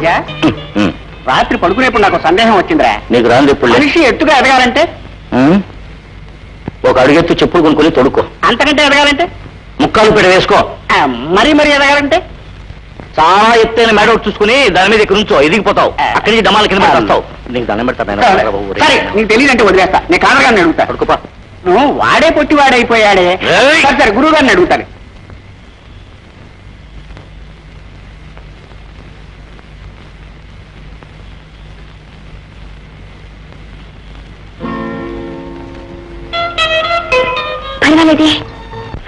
రాజా రాత్రి పడుకునేప్పుడు నాకు సందేహం వచ్చిందిరా. నీకు రాంది ఎప్పుడు? మనిషి ఎత్తుగా ఎదగాలంటే ఒక అడుగెత్తు చెప్పులు కొనుక్కొని తొడుక్కో. అంతకంటే ఎదగాలంటే ముక్కాలు పెడ వేసుకో. మరీ ఎదగాలంటే చాలా ఎత్తైన మేడ చూసుకుని దాని మీద ఇక్కడ నుంచో ఎదిగిపోతావు. అక్కడి నుంచి డమాల కింద వస్తావు. నీకు దండం పెడతా. సరే నీకు తెలియదంటే వదిలేస్తా. నేను కాదగారిని అడుగుతా. అడుగుపా. నువ్వు వాడే పొట్టి వాడైపోయాడే. సరే సరే గురువు గారిని అడుగుతాను. పర్వాలేదే,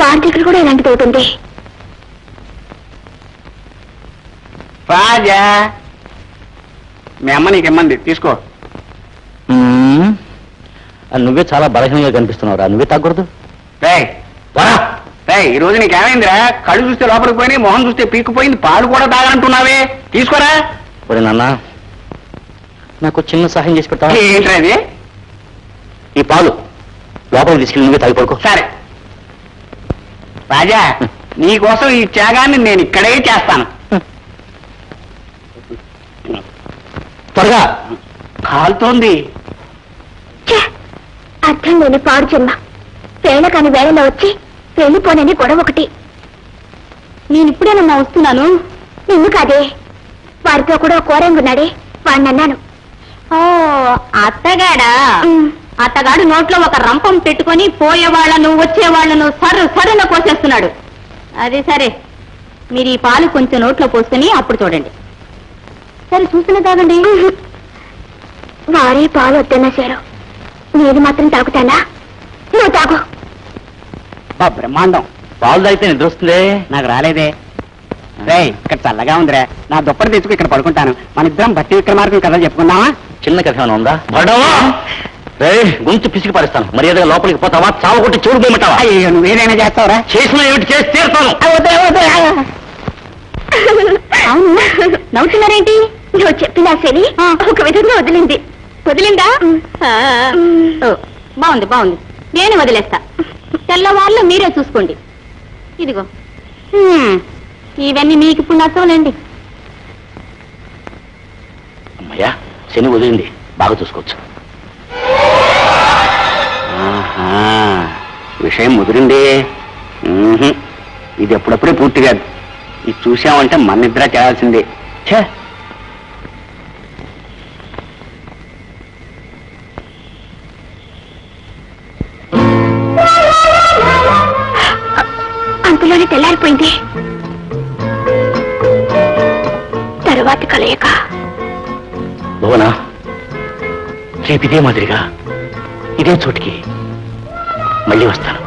వారి దగ్గర కూడా ఇలాంటిది అవుతుంది. రాజా మీ అమ్మ నీకెమ్మంది తీసుకో. నువ్వే చాలా బలహీనంగా కనిపిస్తున్నావురా. నువ్వే తగ్గకూడదు. ఈ రోజు నీకేమైందిరా? కళ్ళు చూస్తే లోపలికి పోయినాయి, మొహం చూస్తే పీక్కుపోయింది, పాలు కూడా తాగనంటున్నావే. తీసుకోరా. ఒరే నాన్న, నాకు చిన్న సహాయం చేసి పెడతావా? ఏంట్రా అది? ఈ పాలు లోపలికి తీసుకెళ్ళి నువ్వే తాగి పడుకో. సరే రాజా, నీకోసం ఈ త్యాగాన్ని నేను ఇక్కడే చేస్తాను. త్వరగా. కాలుతోంది. అర్థం లేని పాడు జన్మ. వేళ కాని వేళలో వచ్చి వెళ్ళిపోనని గొడవ ఒకటి. నేను ఇప్పుడేనమ్మా వస్తున్నాను. నిన్ను కాదే, వారితో కూడా కోరంగున్నాడే, వాడిని అన్నాను. ఓ అత్తగాడా? అత్తగాడు నోట్లో ఒక రంపం పెట్టుకొని పోయేవాళ్లను వచ్చేవాళ్లను సర్రున కోసేస్తున్నాడు. అది సరే, మీరు ఈ పాలు కొంచెం నోట్లో పోసుకుని అప్పుడు చూడండి. సరే చూస్తున్నా తాగండి. వారే పాలు వద్దన్నా సారు, నేను మాత్రం తాగుతానా? నువ్వు తాగు. బ్రహ్మాండం. పాలు తాగితే నిద్ర వస్తుందే. నాకు రాలేదే. రే ఇక్కడ చల్లగా ఉందిరా, నా దుప్పటి తెచ్చుకు ఇక్కడ పడుకుంటాను. మన ఇద్దరం భట్టి విక్రమార్కం కథ చెప్పుకుందామా? చిన్న కథ ఏమైనా ఉందా? రే గొంతు పిసికి పారేస్తాను. మర్యాదగా లోపలికి పోతావా? చావు కొట్టి చూడు పోయమంటావా? అయ్యో నువ్వేదైనా చేస్తావురా? చేసిన ఏమిటి చేసి తీరుతాను. అవును, నవ్వుతున్నారేంటి? నువ్వు చెప్పినా సరే ఒక విధంగా వదిలిందా? బాగుంది బాగుంది, నేను వదిలేస్తా. తెల్లవాళ్ళు మీరే చూసుకోండి. ఇదిగో ఇవన్నీ మీకు ఇప్పుడు నచ్చవులేండి. అమ్మయ్యా, శని వదిలింది, బాగా చూసుకోవచ్చు. విషయం ముదిరింది. ఇది ఎప్పుడప్పుడే పూర్తి కాదు. ఇది చూసామంటే మన నిద్ర చేయాల్సిందే. అంతలోనే తెల్లారిపోయింది. తరువాత కలయిక. భువనా, రేపు ఇదే మాదిరిగా ఇదే చోటికి మళ్ళీ వస్తాను.